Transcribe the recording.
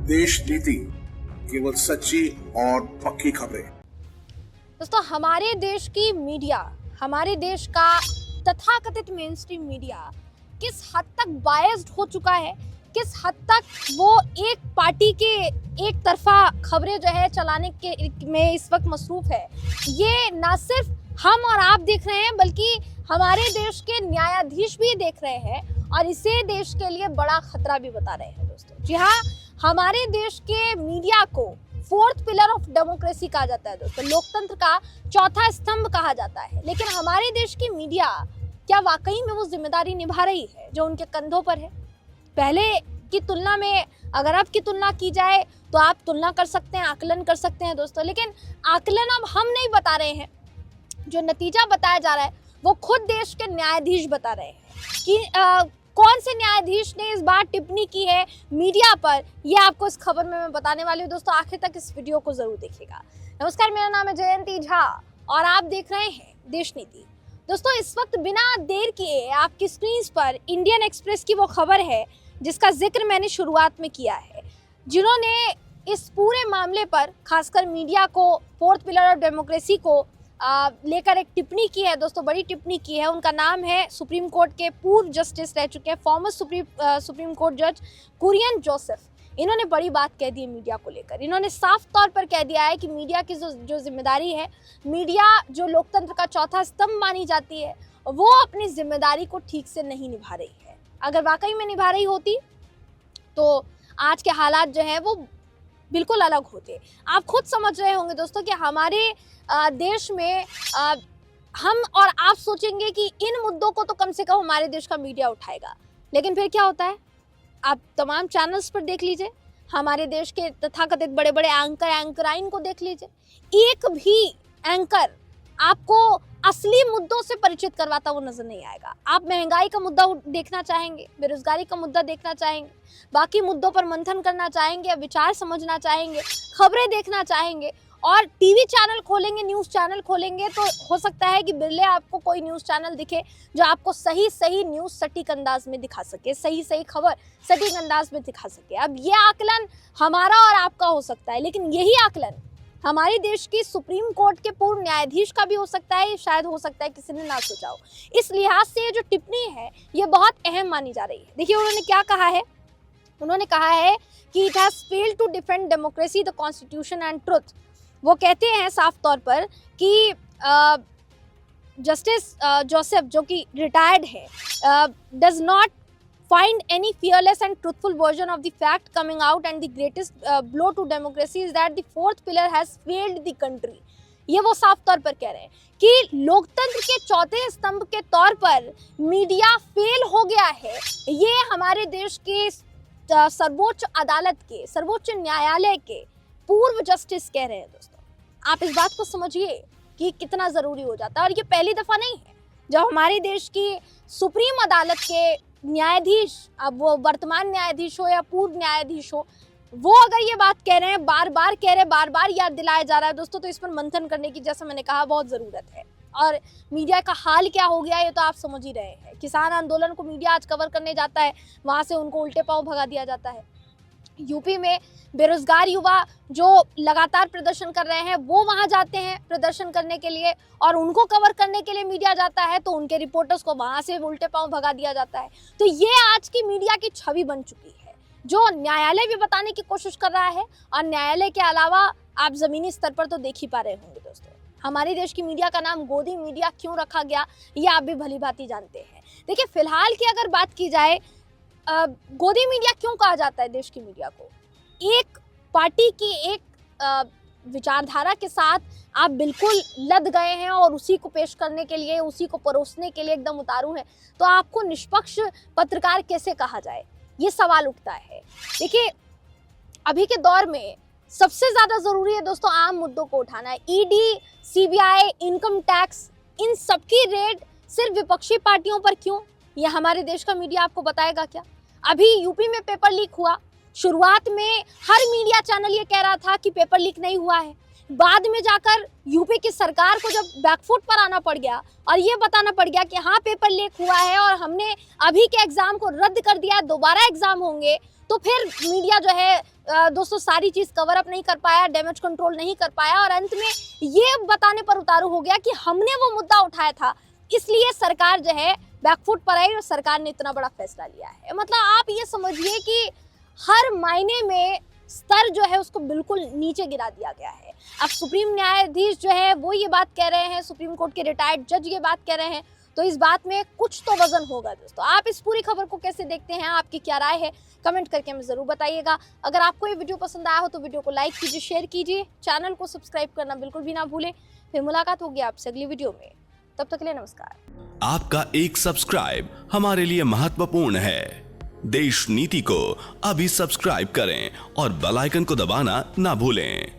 देश नीति, केवल सच्ची और पक्की खबरें। दोस्तों, हमारे देश की मीडिया, हमारे देश का तथाकथित मेनस्ट्रीम मीडिया किस हद तक बायस्ड हो चुका है, किस हद तक वो एक पार्टी के एक तरफा खबरें जो है चलाने के में इस वक्त मसरूफ है, ये ना सिर्फ हम और आप देख रहे हैं बल्कि हमारे देश के न्यायाधीश भी देख रहे हैं और इसे देश के लिए बड़ा खतरा भी बता रहे हैं। दोस्तों जी हाँ, हमारे देश के मीडिया को फोर्थ पिलर ऑफ डेमोक्रेसी कहा जाता है। दोस्तों, लोकतंत्र का चौथा स्तंभ कहा जाता है, लेकिन हमारे देश की मीडिया क्या वाकई में वो जिम्मेदारी निभा रही है जो उनके कंधों पर है? पहले की तुलना में अगर अब की तुलना की जाए तो आप तुलना कर सकते हैं, आकलन कर सकते हैं दोस्तों, लेकिन आकलन अब हम नहीं बता रहे हैं। जो नतीजा बताया जा रहा है वो खुद देश के न्यायाधीश बता रहे हैं कि कौन से न्यायाधीश ने इस बार टिप्पणी की है मीडिया पर, ये आपको इस खबर में मैं बताने वाली हूँ। दोस्तों, आखिर तक इस वीडियो को जरूर देखिएगा। नमस्कार, मेरा नाम है जयंती झा और आप देख रहे हैं देश नीति। दोस्तों, इस वक्त बिना देर किए आपकी स्क्रीन पर इंडियन एक्सप्रेस की वो खबर है जिसका जिक्र मैंने शुरुआत में किया है, जिन्होंने इस पूरे मामले पर खासकर मीडिया को, फोर्थ पिलर ऑफ डेमोक्रेसी को लेकर एक टिप्पणी की है। दोस्तों, बड़ी टिप्पणी की है। उनका नाम है सुप्रीम कोर्ट के पूर्व जस्टिस रह चुके हैं, फॉर्मर सुप्रीम कोर्ट जज कुरियन जोसेफ। इन्होंने बड़ी बात कह दी है मीडिया को लेकर। इन्होंने साफ तौर पर कह दिया है कि मीडिया की जो जिम्मेदारी है, मीडिया जो लोकतंत्र का चौथा स्तंभ मानी जाती है, वो अपनी जिम्मेदारी को ठीक से नहीं निभा रही है। अगर वाकई में निभा रही होती तो आज के हालात जो है वो बिल्कुल अलग होते। आप खुद समझ रहे होंगे दोस्तों कि हमारे देश में हम और आप सोचेंगे कि इन मुद्दों को तो कम से कम हमारे देश का मीडिया उठाएगा, लेकिन फिर क्या होता है? आप तमाम चैनल्स पर देख लीजिए, हमारे देश के तथाकथित बड़े बड़े एंकराइन को देख लीजिए, एक भी एंकर आपको असली मुद्दों से परिचित करवाता वो नजर नहीं आएगा। आप महंगाई का मुद्दा देखना चाहेंगे, बेरोजगारी का मुद्दा देखना चाहेंगे, बाकी मुद्दों पर मंथन करना चाहेंगे, विचार समझना चाहेंगे, खबरें देखना चाहेंगे और टीवी चैनल खोलेंगे, न्यूज़ चैनल खोलेंगे तो हो सकता है कि बिरले आपको कोई न्यूज़ चैनल दिखे जो आपको सही न्यूज़ सटीक अंदाज में दिखा सके, सही खबर सटीक अंदाज में दिखा सके। अब ये आकलन हमारा और आपका हो सकता है, लेकिन यही आकलन हमारे देश की सुप्रीम कोर्ट के पूर्व न्यायाधीश का भी हो सकता है, शायद हो सकता है किसी ने ना सोचा हो। इस लिहाज से ये जो टिप्पणी है ये बहुत अहम मानी जा रही है। देखिए, उन्होंने क्या कहा है। उन्होंने कहा है कि it has failed to defend democracy, the constitution and truth. वो कहते हैं साफ तौर पर कि जस्टिस जोसेफ, जो कि रिटायर्ड है, does not find any fearless and truthful version of the fact coming out, and the greatest blow to democracy is that the fourth pillar has failed the country। ये वो साफ तौर पर कह रहे हैं कि लोकतंत्र के चौथे स्तंभ के तौर पर मीडिया फेल हो गया है। ये हमारे देश के सर्वोच्च अदालत के, सर्वोच्च न्यायालय के पूर्व जस्टिस कह रहे हैं। दोस्तों, आप इस बात को समझिए कि कितना जरूरी हो जाता है। और ये पहली दफा नहीं है जब हमारे देश की सुप्रीम अदालत के न्यायाधीश, अब वो वर्तमान न्यायाधीश हो या पूर्व न्यायाधीश हो, वो अगर ये बात कह रहे हैं, बार बार याद दिलाया जा रहा है दोस्तों, तो इस पर मंथन करने की, जैसा मैंने कहा, बहुत ज़रूरत है। और मीडिया का हाल क्या हो गया ये तो आप समझ ही रहे हैं। किसान आंदोलन को मीडिया आज कवर करने जाता है, वहाँ से उनको उल्टे पांव भगा दिया जाता है। यूपी में बेरोजगार युवा जो लगातार प्रदर्शन कर रहे हैं, वो वहां जाते हैं प्रदर्शन करने के लिए और उनको कवर करने के लिए मीडिया जाता है, तो उनके रिपोर्टर्स को वहां से उल्टे पांव भगा दिया जाता है। तो ये आज की मीडिया की छवि बन चुकी है, जो न्यायालय भी बताने की कोशिश कर रहा है और न्यायालय के अलावा आप जमीनी स्तर पर तो देख ही पा रहे होंगे। दोस्तों, हमारे देश की मीडिया का नाम गोदी मीडिया क्यों रखा गया, ये आप भी भली भांति जानते हैं। देखिए, फिलहाल की अगर बात की जाए, गोदी मीडिया क्यों कहा जाता है देश की मीडिया को? एक पार्टी की एक विचारधारा के साथ आप बिल्कुल लद गए हैं और उसी को पेश करने के लिए, उसी को परोसने के लिए एकदम उतारू हैं, तो आपको निष्पक्ष पत्रकार कैसे कहा जाए, ये सवाल उठता है। देखिए, अभी के दौर में सबसे ज्यादा जरूरी है दोस्तों आम मुद्दों को उठाना। ईडी, सीबीआई, इनकम टैक्स, इन सबकी रेड सिर्फ विपक्षी पार्टियों पर क्यों? ये हमारे देश का मीडिया आपको बताएगा क्या? अभी यूपी में पेपर लीक हुआ, शुरुआत में हर मीडिया चैनल ये कह रहा था कि पेपर लीक नहीं हुआ है, बाद में जाकर यूपी की सरकार को जब बैकफुट पर आना पड़ गया और ये बताना पड़ गया कि हाँ पेपर लीक हुआ है और हमने अभी के एग्जाम को रद्द कर दिया, दोबारा एग्जाम होंगे, तो फिर मीडिया जो है दोस्तों सारी चीज कवर अप नहीं कर पाया, डैमेज कंट्रोल नहीं कर पाया और अंत में ये बताने पर उतारू हो गया कि हमने वो मुद्दा उठाया था, इसलिए सरकार जो है बैकफुट पर आई और सरकार ने इतना बड़ा फैसला लिया है। मतलब आप ये समझिए कि हर मायने में स्तर जो है उसको बिल्कुल नीचे गिरा दिया गया है। अब सुप्रीम न्यायाधीश जो है वो ये बात कह रहे हैं, सुप्रीम कोर्ट के रिटायर्ड जज ये बात कह रहे हैं, तो इस बात में कुछ तो वजन होगा। दोस्तों आप इस पूरी खबर को कैसे देखते हैं, आपकी क्या राय है, कमेंट करके हमें जरूर बताइएगा। अगर आपको ये वीडियो पसंद आया हो तो वीडियो को लाइक कीजिए, शेयर कीजिए, चैनल को सब्सक्राइब करना बिल्कुल भी ना भूलें। फिर मुलाकात होगी आपसे अगली वीडियो में, तब तक के लिए नमस्कार। आपका एक सब्सक्राइब हमारे लिए महत्वपूर्ण है। देश नीति को अभी सब्सक्राइब करें और बेल आइकन को दबाना ना भूलें।